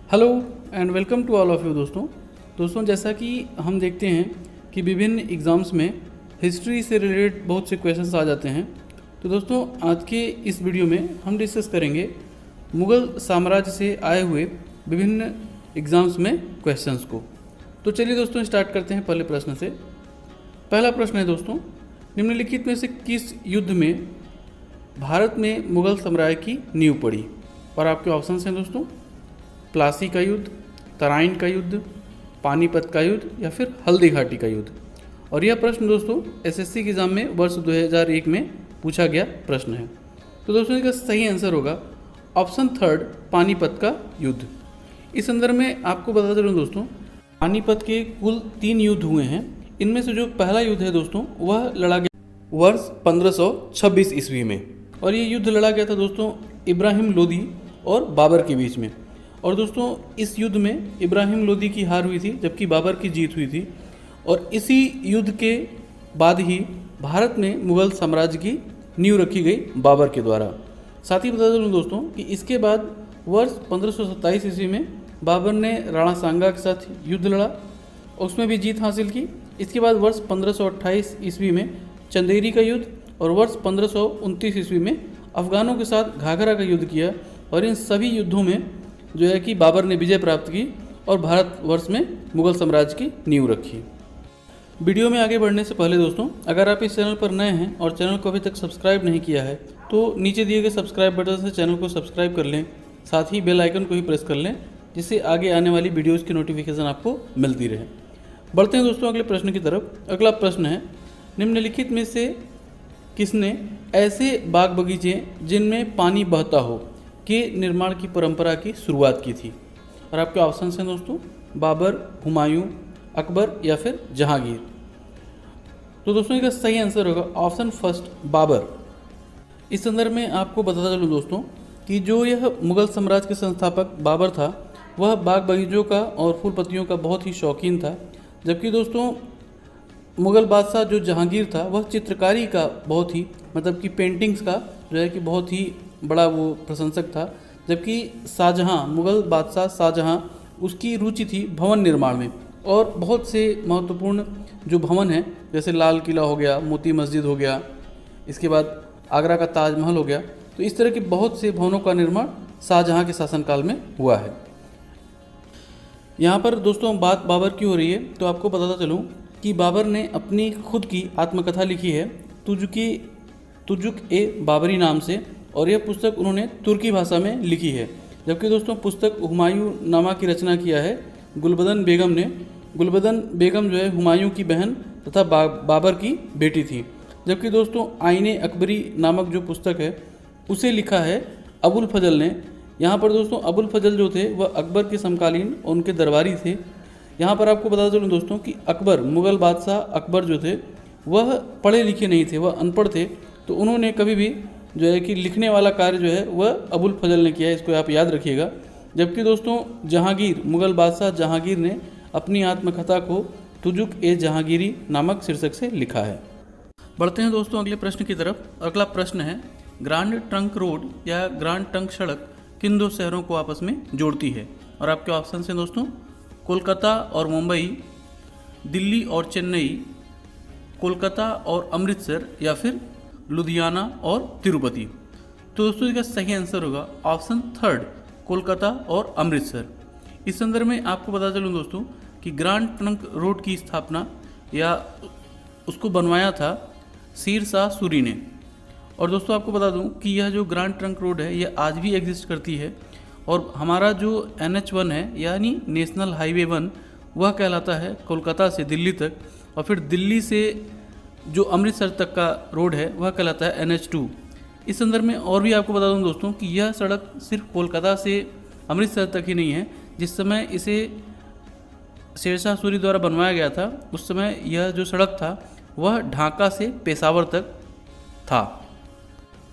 Hello and welcome to all of you दोस्तों जैसा कि हम देखते हैं कि विभिन्न एग्ज़ाम्स में हिस्ट्री से रिलेटेड बहुत से क्वेश्चंस आ जाते हैं। तो दोस्तों आज के इस वीडियो में हम डिस्कस करेंगे मुग़ल साम्राज्य से आए हुए विभिन्न एग्ज़ाम्स में क्वेश्चंस को। तो चलिए दोस्तों स्टार्ट करते हैं पहले प्रश्न से। पहला प्रश्न है दोस्तों, निम्नलिखित में से किस युद्ध में भारत में मुग़ल साम्राज्य की नींव पड़ी? और आपके ऑप्शंस हैं दोस्तों, प्लासी का युद्ध, तराइन का युद्ध, पानीपत का युद्ध या फिर हल्दी घाटी का युद्ध। और यह प्रश्न दोस्तों एसएससी के एग्ज़ाम में वर्ष 2001 में पूछा गया प्रश्न है। तो दोस्तों इसका सही आंसर होगा ऑप्शन थर्ड, पानीपत का युद्ध। इस संदर्भ में आपको बता चलूँ दोस्तों, पानीपत के कुल 3 युद्ध हुए हैं। इनमें से जो पहला युद्ध है दोस्तों वह लड़ा गया वर्ष 1526 ईस्वी में, और ये युद्ध लड़ा गया था दोस्तों इब्राहिम लोदी और बाबर के बीच में। और दोस्तों इस युद्ध में इब्राहिम लोदी की हार हुई थी जबकि बाबर की जीत हुई थी। और इसी युद्ध के बाद ही भारत में मुग़ल साम्राज्य की नींव रखी गई बाबर के द्वारा। साथ ही बता दूँ दोस्तों कि इसके बाद वर्ष 1527 ईस्वी में बाबर ने राणा सांगा के साथ युद्ध लड़ा, उसमें भी जीत हासिल की। इसके बाद वर्ष 1528 ईस्वी में चंदेरी का युद्ध और वर्ष 1529 ईस्वी में अफ़गानों के साथ घाघरा का युद्ध किया। और इन सभी युद्धों में जो है कि बाबर ने विजय प्राप्त की और भारतवर्ष में मुग़ल साम्राज्य की नींव रखी। वीडियो में आगे बढ़ने से पहले दोस्तों, अगर आप इस चैनल पर नए हैं और चैनल को अभी तक सब्सक्राइब नहीं किया है तो नीचे दिए गए सब्सक्राइब बटन से चैनल को सब्सक्राइब कर लें, साथ ही बेल आइकन को भी प्रेस कर लें जिससे आगे आने वाली वीडियोज़ की नोटिफिकेशन आपको मिलती रहे। बढ़ते हैं दोस्तों अगले प्रश्न की तरफ। अगला प्रश्न है, निम्नलिखित में से किसने ऐसे बाग बगीचे जिनमें पानी बहता हो के निर्माण की परंपरा की शुरुआत की थी? और आपके ऑप्शन हैं दोस्तों, बाबर, हुमायूं, अकबर या फिर जहांगीर। तो दोस्तों इसका सही आंसर होगा ऑप्शन फर्स्ट, बाबर। इस संदर्भ में आपको बताता चलूँ दोस्तों कि जो यह मुग़ल साम्राज्य के संस्थापक बाबर था वह बाग बगीचों का और फूल पत्तियों का बहुत ही शौकीन था, जबकि दोस्तों मुग़ल बादशाह जो जहांगीर था वह चित्रकारी का बहुत ही मतलब कि पेंटिंग्स का जो है कि बहुत ही बड़ा वो प्रशंसक था। जबकि शाहजहाँ, मुग़ल बादशाह शाहजहाँ, उसकी रुचि थी भवन निर्माण में। और बहुत से महत्वपूर्ण जो भवन हैं जैसे लाल किला हो गया, मोती मस्जिद हो गया, इसके बाद आगरा का ताजमहल हो गया, तो इस तरह के बहुत से भवनों का निर्माण शाहजहाँ के शासनकाल में हुआ है। यहाँ पर दोस्तों बात बाबर की हो रही है तो आपको बताता चलूँ कि बाबर ने अपनी खुद की आत्मकथा लिखी है तुजुक ए बाबरी नाम से, और यह पुस्तक उन्होंने तुर्की भाषा में लिखी है। जबकि दोस्तों पुस्तक हुमायूं नामा की रचना किया है गुलबदन बेगम ने। गुलबदन बेगम जो है हुमायूं की बहन तथा बाबर की बेटी थी। जबकि दोस्तों आईने अकबरी नामक जो पुस्तक है उसे लिखा है अबुल फजल ने। यहाँ पर दोस्तों अबुल फजल जो थे वह अकबर के समकालीन उनके दरबारी थे। यहाँ पर आपको बता चलूँ दोस्तों कि अकबर, मुग़ल बादशाह अकबर जो थे वह पढ़े लिखे नहीं थे, वह अनपढ़ थे। तो उन्होंने कभी भी जो है कि लिखने वाला कार्य जो है वह अबुल फजल ने किया है, इसको आप याद रखिएगा। जबकि दोस्तों जहांगीर, मुग़ल बादशाह जहांगीर ने अपनी आत्मकथा को तुजुक ए जहांगीरी नामक शीर्षक से लिखा है। बढ़ते हैं दोस्तों अगले प्रश्न की तरफ। अगला प्रश्न है, ग्रांड ट्रंक रोड या ग्रांड ट्रंक सड़क किन 2 शहरों को आपस में जोड़ती है? और आपके ऑप्शन हैं दोस्तों, कोलकाता और मुंबई, दिल्ली और चेन्नई, कोलकाता और अमृतसर या फिर लुधियाना और तिरुपति। तो दोस्तों इसका सही आंसर होगा ऑप्शन थर्ड, कोलकाता और अमृतसर। इस संदर्भ में आपको बता चलूँ दोस्तों कि ग्रांड ट्रंक रोड की स्थापना या उसको बनवाया था शेर शाह सूरी ने। और दोस्तों आपको बता दूं कि यह जो ग्रांड ट्रंक रोड है यह आज भी एग्जिस्ट करती है। और हमारा जो NH1 है यानी नेशनल हाईवे 1 वह कहलाता है कोलकाता से दिल्ली तक, और फिर दिल्ली से जो अमृतसर तक का रोड है वह कहलाता है NH2। इस संदर्भ में और भी आपको बता दूं दोस्तों कि यह सड़क सिर्फ कोलकाता से अमृतसर तक ही नहीं है। जिस समय इसे शेरशाह सूरी द्वारा बनवाया गया था उस समय यह जो सड़क था वह ढाका से पेशावर तक था।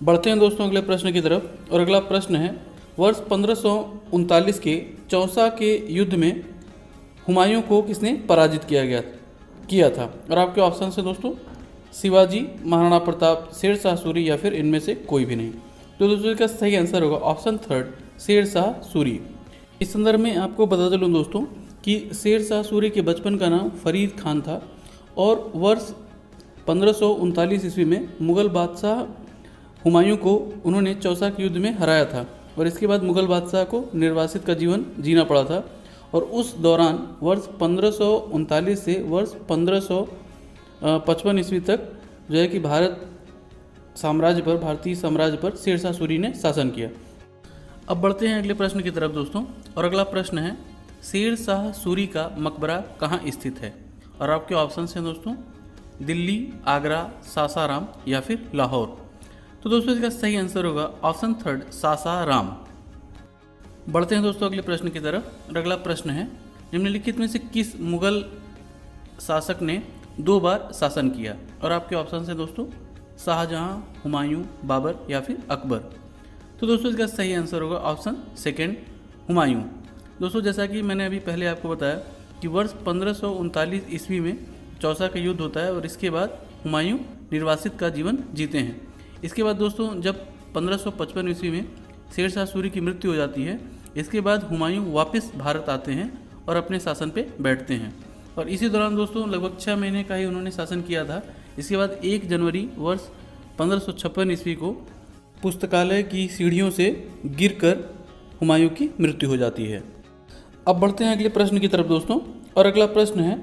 बढ़ते हैं दोस्तों अगले प्रश्न की तरफ। और अगला प्रश्न है, वर्ष 1539 के चौसा के युद्ध में हुमायूं को किसने पराजित किया था? और आपके ऑप्शन है दोस्तों, शिवाजी, महाराणा प्रताप, शेरशाह सूरी या फिर इनमें से कोई भी नहीं। तो दोस्तों इसका सही आंसर होगा ऑप्शन थर्ड, शेरशाह सूरी। इस संदर्भ में आपको बता चलूँ दोस्तों कि शेर शाह सूरी के बचपन का नाम फरीद खान था और वर्ष 1539 ईस्वी में मुग़ल बादशाह हुमायूं को उन्होंने चौसा के युद्ध में हराया था और इसके बाद मुग़ल बादशाह को निर्वासित का जीवन जीना पड़ा था। और उस दौरान वर्ष 1539 से वर्ष 1555 ईस्वी तक जो है कि भारतीय साम्राज्य पर शेर शाह सूरी ने शासन किया। अब बढ़ते हैं अगले प्रश्न की तरफ दोस्तों, और अगला प्रश्न है शेर शाह सूरी का मकबरा कहाँ स्थित है? और आपके ऑप्शन हैं दोस्तों दिल्ली, आगरा, सासाराम या फिर लाहौर। तो दोस्तों इसका सही आंसर होगा ऑप्शन थर्ड सासाराम। बढ़ते हैं दोस्तों अगले प्रश्न की तरफ, और अगला प्रश्न है निम्नलिखित में से किस मुगल शासक ने 2 बार शासन किया? और आपके ऑप्शन हैं दोस्तों शाहजहां, हुमायूं, बाबर या फिर अकबर। तो दोस्तों इसका सही आंसर होगा ऑप्शन सेकंड हुमायूं। दोस्तों जैसा कि मैंने अभी पहले आपको बताया कि वर्ष 1539 ईस्वी में चौसा का युद्ध होता है और इसके बाद हुमायूं निर्वासित का जीवन जीते हैं। इसके बाद दोस्तों जब 1555 ईस्वी में शेर शाह सूरी की मृत्यु हो जाती है, इसके बाद हुमायूं वापस भारत आते हैं और अपने शासन पे बैठते हैं और इसी दौरान दोस्तों लगभग 6 महीने का ही उन्होंने शासन किया था। इसके बाद 1 जनवरी वर्ष 1556 ईस्वी को पुस्तकालय की सीढ़ियों से गिरकर हुमायूं की मृत्यु हो जाती है। अब बढ़ते हैं अगले प्रश्न की तरफ दोस्तों, और अगला प्रश्न है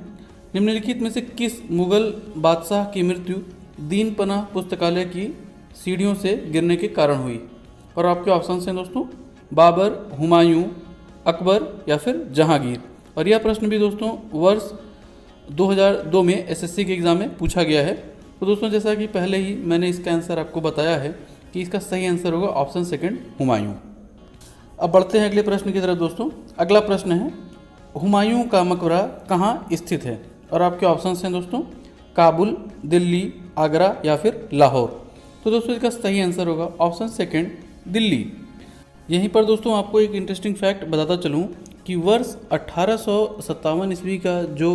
निम्नलिखित में से किस मुगल बादशाह की मृत्यु दीन पनाह पुस्तकालय की सीढ़ियों से गिरने के कारण हुई? और आपके ऑप्शन हैं दोस्तों बाबर, हुमायूं, अकबर या फिर जहांगीर। और यह प्रश्न भी दोस्तों वर्ष 2002 में एसएससी के एग्ज़ाम में पूछा गया है। तो दोस्तों जैसा कि पहले ही मैंने इसका आंसर आपको बताया है कि इसका सही आंसर होगा ऑप्शन सेकंड हुमायूं। अब बढ़ते हैं अगले प्रश्न की तरफ दोस्तों। अगला प्रश्न है हुमायूं का मकबरा कहाँ स्थित है? और आपके ऑप्शन हैं दोस्तों काबुल, दिल्ली, आगरा या फिर लाहौर। तो दोस्तों इसका सही आंसर होगा ऑप्शन सेकंड दिल्ली। यहीं पर दोस्तों आपको एक इंटरेस्टिंग फैक्ट बताता चलूँ कि वर्ष 1857 ईस्वी का जो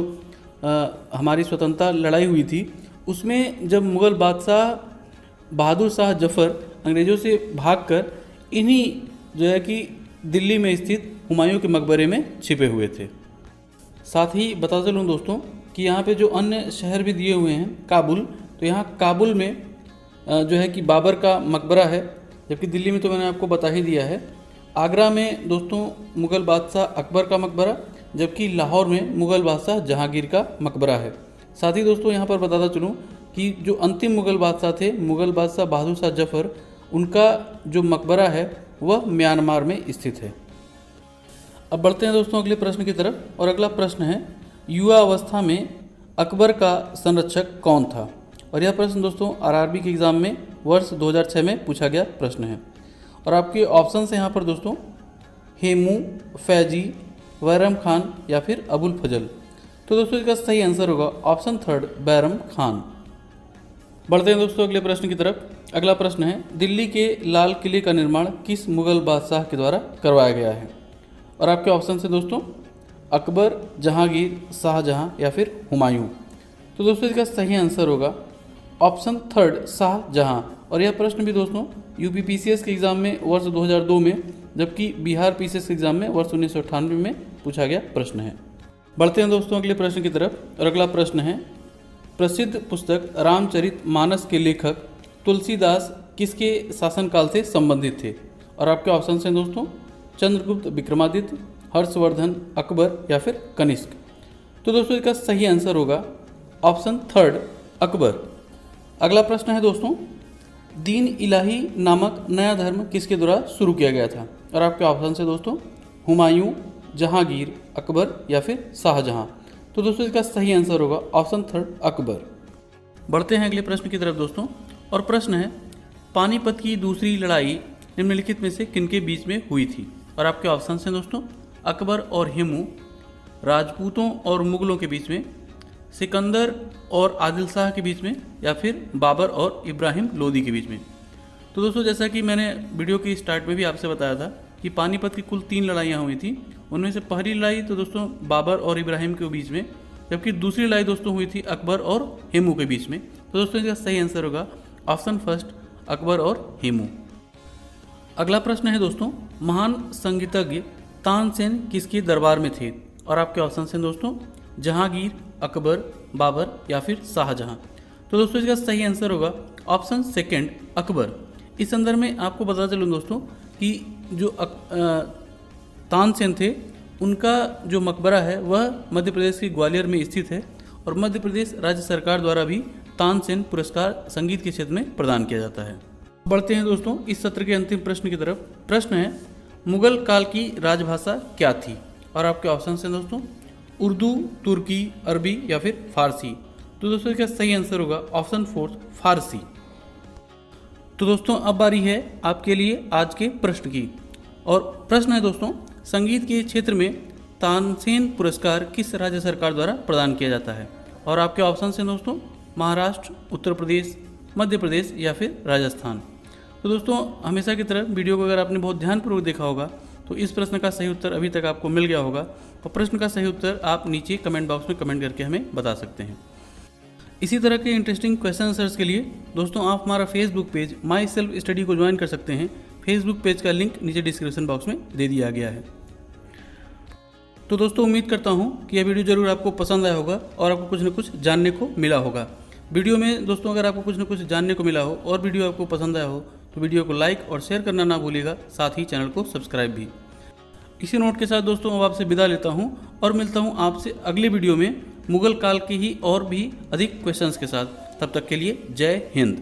हमारी स्वतंत्रता लड़ाई हुई थी, उसमें जब मुग़ल बादशाह बहादुर शाह जफ़र अंग्रेज़ों से भागकर इन्हीं जो है कि दिल्ली में स्थित हुमायूं के मकबरे में छिपे हुए थे। साथ ही बता चलूँ दोस्तों कि यहाँ पे जो अन्य शहर भी दिए हुए हैं काबुल, तो यहाँ काबुल में जो है कि बाबर का मकबरा है, जबकि दिल्ली में तो मैंने आपको बता ही दिया है। आगरा में दोस्तों मुग़ल बादशाह अकबर का मकबरा, जबकि लाहौर में मुग़ल बादशाह जहांगीर का मकबरा है। साथ ही दोस्तों यहाँ पर बताता चलूँ कि जो अंतिम मुग़ल बादशाह थे, मुग़ल बादशाह बहादुर शाह जफ़र, उनका जो मकबरा है वह म्यांमार में स्थित है। अब बढ़ते हैं दोस्तों अगले प्रश्न की तरफ, और अगला प्रश्न है युवा अवस्था में अकबर का संरक्षक कौन था? और यह प्रश्न दोस्तों आरआरबी के एग्ज़ाम में वर्ष 2006 में पूछा गया प्रश्न है। और आपके ऑप्शन हैं यहाँ पर दोस्तों हेमू, फैजी, बैरम खान या फिर अबुल फजल। तो दोस्तों इसका सही आंसर होगा ऑप्शन थर्ड बैरम खान। बढ़ते हैं दोस्तों अगले प्रश्न की तरफ। अगला प्रश्न है दिल्ली के लाल किले का निर्माण किस मुग़ल बादशाह के द्वारा करवाया गया है? और आपके ऑप्शन हैं दोस्तों अकबर, जहांगीर, शाहजहां या फिर हुमायूं। तो दोस्तों इसका सही आंसर होगा ऑप्शन थर्ड शाहजहां। और यह प्रश्न भी दोस्तों यूपी पीसीएस के एग्ज़ाम में वर्ष 2002 में, जबकि बिहार पीसीएस के एग्ज़ाम में वर्ष 1998 में पूछा गया प्रश्न है। बढ़ते हैं दोस्तों अगले प्रश्न की तरफ, और अगला प्रश्न है प्रसिद्ध पुस्तक रामचरितमानस के लेखक तुलसीदास किसके शासनकाल से संबंधित थे? और आपके ऑप्शन हैं दोस्तों चंद्रगुप्त विक्रमादित्य, हर्षवर्धन, अकबर या फिर कनिष्क। तो दोस्तों इसका सही आंसर होगा ऑप्शन थर्ड अकबर। अगला प्रश्न है दोस्तों दीन इलाही नामक नया धर्म किसके द्वारा शुरू किया गया था? और आपके ऑप्शन है दोस्तों हुमायूं, जहांगीर, अकबर या फिर शाहजहां। तो दोस्तों इसका सही आंसर होगा ऑप्शन थर्ड अकबर। बढ़ते हैं अगले प्रश्न की तरफ दोस्तों, और प्रश्न है पानीपत की दूसरी लड़ाई निम्नलिखित में से किनके बीच में हुई थी? और आपके ऑप्शन हैं दोस्तों अकबर और हेमू, राजपूतों और मुगलों के बीच में, सिकंदर और आदिल शाह के बीच में, या फिर बाबर और इब्राहिम लोदी के बीच में। तो दोस्तों जैसा कि मैंने वीडियो की स्टार्ट में भी आपसे बताया था कि पानीपत की कुल 3 लड़ाइयाँ हुई थी। उनमें से पहली लड़ाई तो दोस्तों बाबर और इब्राहिम के बीच में, जबकि दूसरी लड़ाई दोस्तों हुई थी अकबर और हेमू के बीच में। तो दोस्तों इसका सही आंसर होगा ऑप्शन फर्स्ट अकबर और हेमू। अगला प्रश्न है दोस्तों महान संगीतज्ञ तानसेन किसके दरबार में थे? और आपके ऑप्शन हैं दोस्तों जहांगीर, अकबर, बाबर या फिर शाहजहां। तो दोस्तों इसका सही आंसर होगा ऑप्शन सेकंड अकबर। इस संदर्भ में आपको बता चलूँ दोस्तों कि जो तानसेन थे उनका जो मकबरा है वह मध्य प्रदेश के ग्वालियर में स्थित है और मध्य प्रदेश राज्य सरकार द्वारा भी तानसेन पुरस्कार संगीत के क्षेत्र में प्रदान किया जाता है। बढ़ते हैं दोस्तों इस सत्र के अंतिम प्रश्न की तरफ। प्रश्न है मुगल काल की राजभाषा क्या थी? और आपके ऑप्शन हैं दोस्तों उर्दू, तुर्की, अरबी या फिर फारसी। तो दोस्तों इसका सही आंसर होगा ऑप्शन फोर्थ फारसी। तो दोस्तों अब बारी है आपके लिए आज के प्रश्न की। और प्रश्न है दोस्तों संगीत के क्षेत्र में तानसेन पुरस्कार किस राज्य सरकार द्वारा प्रदान किया जाता है? और आपके ऑप्शन हैं दोस्तों महाराष्ट्र, उत्तर प्रदेश, मध्य प्रदेश या फिर राजस्थान। तो दोस्तों हमेशा की तरह वीडियो को अगर आपने बहुत ध्यानपूर्वक देखा होगा तो इस प्रश्न का सही उत्तर अभी तक आपको मिल गया होगा और प्रश्न का सही उत्तर आप नीचे कमेंट बॉक्स में कमेंट करके हमें बता सकते हैं। इसी तरह के इंटरेस्टिंग क्वेश्चन आंसर्स के लिए दोस्तों आप हमारा Facebook page my self study को ज्वाइन कर सकते हैं। फेसबुक पेज का लिंक नीचे डिस्क्रिप्शन बॉक्स में दे दिया गया है। तो दोस्तों उम्मीद करता हूँ कि यह वीडियो जरूर आपको पसंद आया होगा और आपको कुछ न कुछ जानने को मिला होगा। वीडियो में दोस्तों अगर आपको कुछ न कुछ जानने को मिला हो और वीडियो आपको पसंद आया हो तो वीडियो को लाइक और शेयर करना ना भूलिएगा, साथ ही चैनल को सब्सक्राइब भी। इसी नोट के साथ दोस्तों अब आपसे विदा लेता हूं और मिलता हूं आपसे अगले वीडियो में मुगल काल के ही और भी अधिक क्वेश्चंस के साथ। तब तक के लिए जय हिंद।